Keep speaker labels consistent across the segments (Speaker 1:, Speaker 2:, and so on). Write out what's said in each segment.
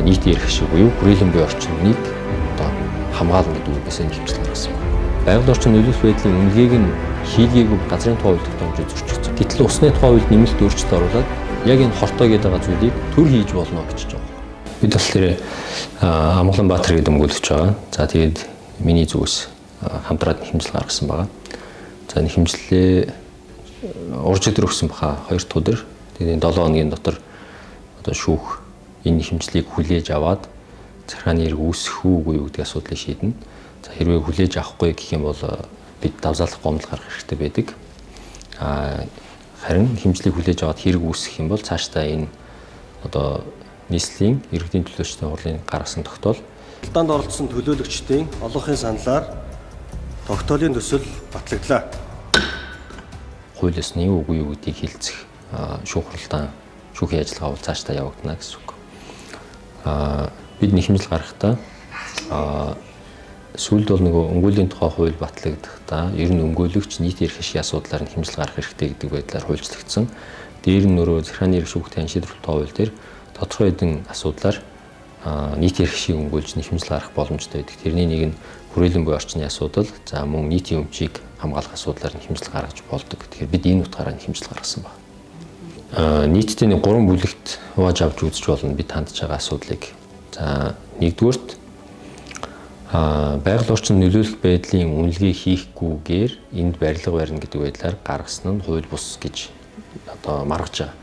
Speaker 1: нийтийн эрх шиг буюу хүрээлэн буй орчныг одоо хамгаална гэдэг үгнээс нь хэмжил гаргасан байна. Байгаль орчин нөлөөлөх байдлын үнэлгээг нь хийлгээгүй газрын тухай хууль тогтоомжид зөрчигдсөн. Гэтэл усны тухай хуульд нэмэлт өөрчлөлт оруулаад яг энэ хортой гэдэг зүйлийг төр хийж болно гэж байгаа. Бид бас тэр Амгаланбаатар гэдэг мөнгөлөгч байгаа. За тэгээд миний зүгээс хамтраад хэмжил гаргасан байгаа. За энэ хэмжлээ урж өдөр өгсөн баха 2 дахь өдөр. Тэгээд 7 хоногийн дотор одоо шүүх энэ хэмжлийг хүлээж аваад захиргааны хэрэг үүсэх үгүй гэдэг асуудлыг шийднэ. За хэрвээ хүлээж авахгүй гэх юм бол бид давзаалах гомдол гаргах хэрэгтэй байдаг. Харин хэмжлийг хүлээж аваад хэрэг үүсэх юм бол цаашдаа энэ одоо нийслэлийн иргэдийн төлөөлөгчдийн хурлын гаргасан тогтоол
Speaker 2: Танд оролцсон төлөөлөгчдийн олонхын саналаар тогтоолын төсөл батлагдлаа.
Speaker 1: Хууль ёсны үгүй юу гэдгийг хэлцэх шүүхралдаан шүүхийн ажиллагаа бол цаашдаа явагдана гэсэн үг. Бид нэг хэмжил гаргахдаа сүүлд бол нөгөө өмгөөлийн тухай хууль батлагдахдаа ер нь өмгөөлөгч нийтийн эрх ашигын асуудлаар нь хэмжил гаргах хэрэгтэй гэдэг байдлаар хуульчлагдсан. Дээр нь өөрөө захиргааны эрх шүүхтийн шийдвэрлэх хууль дээр тодорхой хэдэн асуудлаар нийтийн эрх ашиг өмгөөлж нэг хэмжил гаргах боломжтой байдаг. Тэрний нэг нь хүрээлэн буй орчны асуудал, за мөн нийтийн өмчийг хамгаалах асуудлаар нь хэмжил гаргаж болдог. Тэгэхээр бид энэ утгаараа нэг хэмжил гаргасан байна. Нийтдээ нэг 3 бүлэгт хувааж авч үзэж болно бид хандж байгаа асуудлыг. За нэгдүгürt байгаль орчин нөлөөлөх байдлын үнэлгээ хийхгүйгээр энд барилга барина гэдэг байдлаар гаргасан нь хууль бус гэж одоо маргаж байгаа.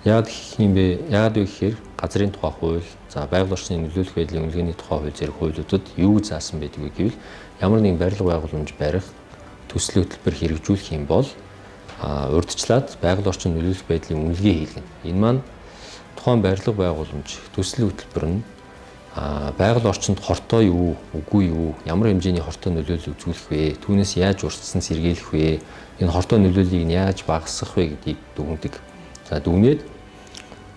Speaker 1: Яагаад гэх юм бэ? Яагаад вэ гэхээр газрын тухай хууль, за байгаль орчны нөлөөлөх байдлын үнэлгээний тухай хууль зэрэг хуулиудад юу заасан байдгийг гэвэл ямар нэгэн барилга байгууламж барих, төсөл хөтөлбөр хэрэгжүүлэх юм бол урьдчилаад байгаль орчин нөлөөлөх байдлын үнэлгээ хийлгэнэ. Энэ маань тухайн барилга байгууламж, төсөл хөтөлбөр нь байгаль орчинд хортой юу, үгүй юу, ямар хэмжээний хортой нөлөөлөл үзүүлэх вэ? Түүнээс яаж урьдчилан сэргийлэх вэ? Энэ хортой нөлөөллийг яаж багасгах вэ гэдгийг дүгнэдэг. За дүгнээд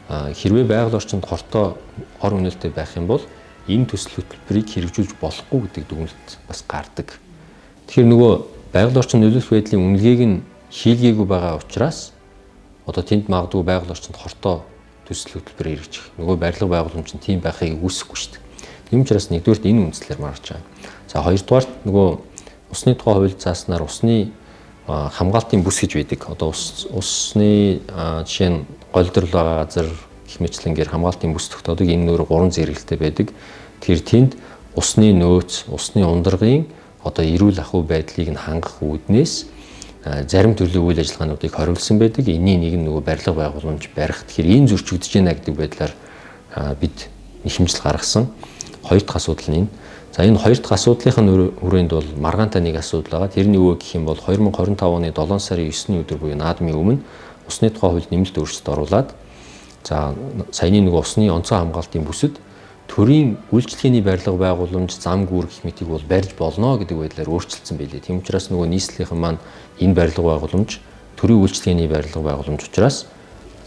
Speaker 1: хэрвээ байгаль орчинд хортой хор үнэлтэд байх юм бол энэ төсөл хөтөлбөрийг хэрэгжүүлж болохгүй гэдэг дүгнэлт бас гардаг. Тэгэхээр нөгөө байгаль орчин нөлөөлөх байдлын үнэлгээг нь хийлгээгүй байгаа учраас одоо тэнд магадгүй байгаль орчинд хортой төсөл хөтөлбөр хэрэгжих. Нөгөө барилга байгууламж нь тийм байхыг үүсэхгүй шүү дээ. Тийм учраас нэгдүгээрт энэ үндслээр марж байгаа. За хоёрдугаарт нөгөө усны тухай хууль зааснаар усны хамгаалтын бүс гэж байдаг. Одоо усны жишээ нь голдрол байгаа газар гэх мэтлэнгээр хамгаалтын бүс тогтоодог. Энэ нөр 3 зэрэгэлтэй байдаг. Тэгэхээр тэнд усны нөөц, усны ундрагын одоо эрүүл ахуй байдлыг нь хангах үүднээс зарим төрлийн үйл ажиллагаануудыг хориглосон байдаг. Энийн нэг нь нөгөө барилга байгууламж барих. Тэгэхээр энэ зөрчигдөж байна гэдэг байдлаар бид нэг хэмжил гаргасан. Хоёр дахь асуудал нь энэ. За энэ хоёр дахь асуудлынхаа хүрээнд бол маргаантай нэг асуудал байгаа. Тэрний өвөө гэх юм бол 2025 оны 7 сарын 9-ний өдөр буюу наадмын өмнө усны тухай хуульд нэмэлт өөрчлөлт оруулаад за саяны нөгөө усны онцгой хамгаалтын бүсэд төрийн үйлчлэгээний барилга байгууламж, зам гүүр гэх мэтийг бол барьж болно гэдэг байдлаар өөрчилсөн байлээ. Тийм учраас нөгөө нийслэлийн маань энэ барилга байгууламж төрийн үйлчлэгээний барилга байгууламж учраас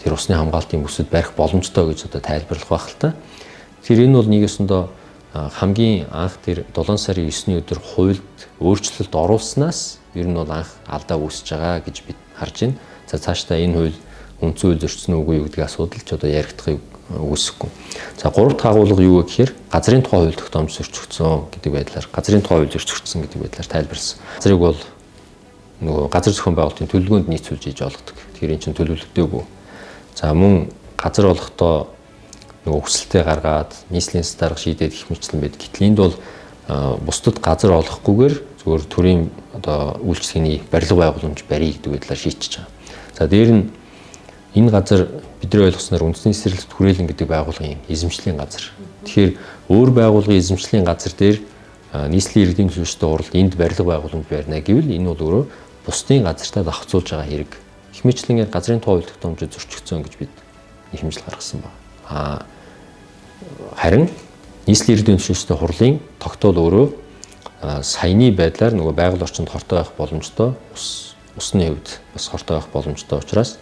Speaker 1: тэр усны хамгаалтын бүсэд барих боломжтой гэж одоо тайлбарлах байх л та. Тэгэхээр энэ бол нэг ёсондоо хамгийн анх тэр 7 сарын 9-ний өдөр хуульд өөрчлөлт оруулснаас ер нь бол анх алдаа үүсэж байгаа гэж бид харж байна. За цаашдаа энэ хууль үндсэн хууль зөрчсөн үгүй юу гэдэг асуудал ч одоо яригдахыг үүсэхгүй. За 3 дахь агуулга юу вэ гэхээр газрын тухай хууль тогтоомж зөрчигдсөн гэдэг байдлаар газрын тухай хууль зөрчигдсөн гэдэг байдлаар тайлбарласан. Газрыг бол нөгөө газар зохион байгуулалтын төлөвлөгөөнд нийцүүлж хийж олгодог. Тэгэхээр эн чинь төлөвлөгдөөгүй. За мөн газар олохдоо нөгөө хүсэлтээ гаргаад нийслэлийн дарга шийдээд их мэтлэн байдаг. Гэтэл энд бол бусдад газар олохгүйгээр зөвхөн төрийн одоо үйлчлэгээний барилга байгууламж барья гэдэг байдлаар шийдчихэж байгаа. За дээр нь энэ газар бидний ойлгосноор үндэсний цэцэрлэгт хүрээлэн гэдэг байгууллагын эзэмшлийн газар. Тэгэхээр өөр байгууллагын эзэмшлийн газар дээр нийслэлийн иргэдийн төлөөлөлтөд уралд энд барилга байгууламж барина гэвэл энэ бол өөрөө бусдын газартаа давхцуулж байгаа хэрэг. Их мэтлэнгээр газрын тухай хууль тогтоомжид зөрчигдсөн гэж бид хэмжил гаргасан байна. Харин нийслэлийн иргэдийн төлөөлөлтөд хурлын тогтоол өөрөө саяны байдлаар нөгөө байгаль орчинд хортой байх боломжтой, усны хувьд бас хортой байх боломжтой учраас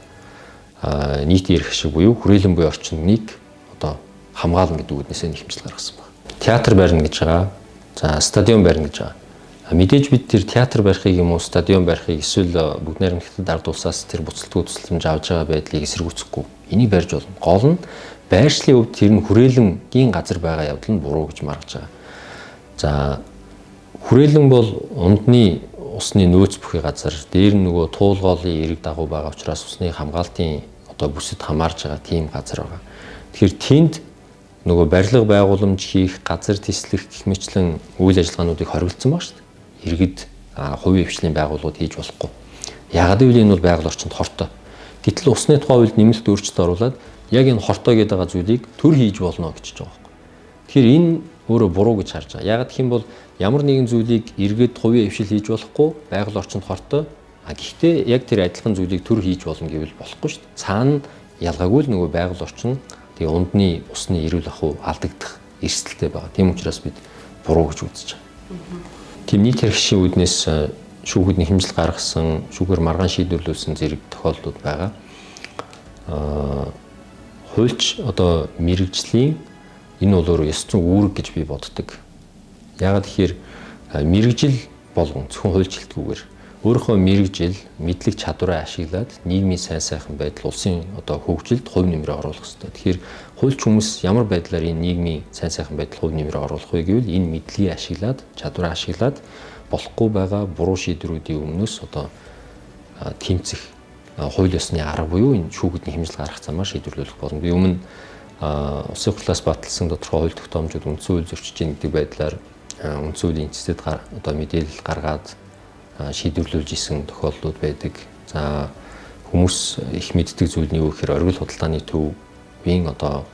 Speaker 1: нийтийн эрх ашиг буюу хүрээлэн буй орчныг одоо хамгаална гэдэг үгнээс нь хэмжил гаргасан байна. Театр барина гэж байгаа. За стадион барина гэж байгаа. Мэдээж бид тэр театр барихыг юм уу, стадион барихыг эсвэл бүгд найрамдагчдад ард улсаас тэр буцалтгүй тусламж авч байгаа байдлыг эсэргүүцэхгүй. Энийг барьж болно. Гол нь байршлын хувьд тэр нь хүрээлэнгийн газар байгаа явдал нь буруу гэж маргаж байгаа. За хүрээлэн бол ундны усны нөөц бүхий газар, дээр нь нөгөө туулгоолын эрэг дагуу байгаа учраас усны хамгаалтын одоо бүсэд хамаарж байгаа тийм газар байгаа. Тэгэхээр тэнд нөгөө барилга байгууламж хийх, газар тислэх гэх мэтлэн үйл ажиллагаануудыг хориглосон баг шүү дээ. Иргэд хувийн хвшлийн байгууллагууд хийж болохгүй. Яагаад гэвэл энэ бол байгаль орчинд хортой. Гэтэл усны тухай хуульд нэмэлт өөрчлөлт оруулаад яг энэ хортой гэдэг байгаа зүйлийг төр хийж болно гэж байгаа байхгүй. Тэгэхээр энэ өөрөө буруу гэж харж байгаа. Яагаад гэх юм бол ямар нэгэн зүйлийг иргэд хувийн хвшил хийж болохгүй, байгаль орчинд хортой. Гэхдээ яг тэр адилхан зүйлийг төр хийж болно гэвэл болохгүй шүү дээ. Цаана ялгаагүй л нөгөө байгаль орчин тэгээ ундны усны эрүүл ахуй алдагдах эрсдэлтэй байгаа. Тийм учраас бид буруу гэж үзэж байгаа. Тийм нийт хэрэгшийн үүднээс шүүхэд нэхэмжил гаргасан, шүүгээр маргаан шийдвэрлүүлсэн зэрэг тохиолдлууд байгаа. Хуульч одоо мэрэгжлийн энэ бол өөрөө ёс зүйн үүрэг гэж би боддог. Яагаад тэгэхээр мэрэгжил болгон зөвхөн хуульчлалтгүйгээр өөрийнхөө мэрэгжил, мэдлэг чадвараа ашиглаад нийгмийн сайн сайхан байдал, улсын одоо хөгжилд хувь нэмрээ оруулах хэрэгтэй. Тэгэхээр хуульч хүмүүс ямар байдлаар энэ нийгмийн сайн сайхан байдал хувь нэмрээ оруулах вэ гэвэл энэ мэдлэгийг ашиглаад, чадвараа ашиглаад болохгүй байгаа буруу шийдвэрүүдийн өмнөөс одоо тэмцэх хууль ёсны арга буюу энэ шүүхэтний хэмжил гаргах замаар шийдвэрлэх болно. Би өмнө улсын хурлаас баталсан тодорхой хууль тогтоомжууд үндсэн хууль зөрчиж байгаа гэдэг байдлаар үндсэн хуулийн эцэстэд одоо мэдээлэл гаргаад шийдвэрлүүлж исэн тохиолдлууд байдаг. За хүмүүс их мэддэг зүйл нь юу гэхээр оргил худалдааны төвийн одоо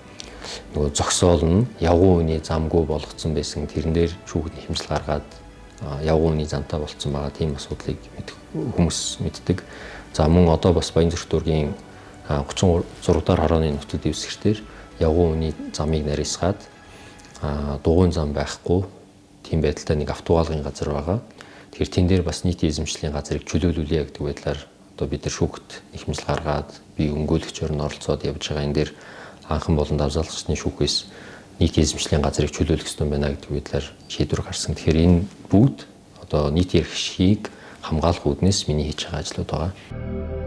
Speaker 1: нөгөө зогсоол нь явган үний замгүй болгоцсон байсан. Тэрэн дээр шүүхэтний хэмжил гаргаад явган үний замтай болцсон байгаа тийм асуудлыг хүмүүс мэддэг. За мөн одоо бас Баянзүрх дүүргийн 36 дахь хорооны нутаг дэвсгэртээр явган үний замыг нарийсгаад дугуйн зам байхгүй тийм байдалтай нэг автогаалгын газар байгаа. Тэгэхээр тэн дээр бас нийтийн эзэмшлийн газрыг чөлөөлүүлье гэдэг байдлаар одоо бид нар шүүхт нэхэмжил гаргаад би өмгөөлөгчөөр нь оролцоод явж байгаа. Энэ дээр анхан болон давзалгчны шүүхээс нийтийн эзэмшлийн газрыг чөлөөлөх ёстой байна гэдэг байдлаар шийдвэр гарсан. Тэгэхээр энэ бүгд одоо нийтийн эрх шийг хамгаалах үүднээс миний хийж байгаа ажлууд байгаа.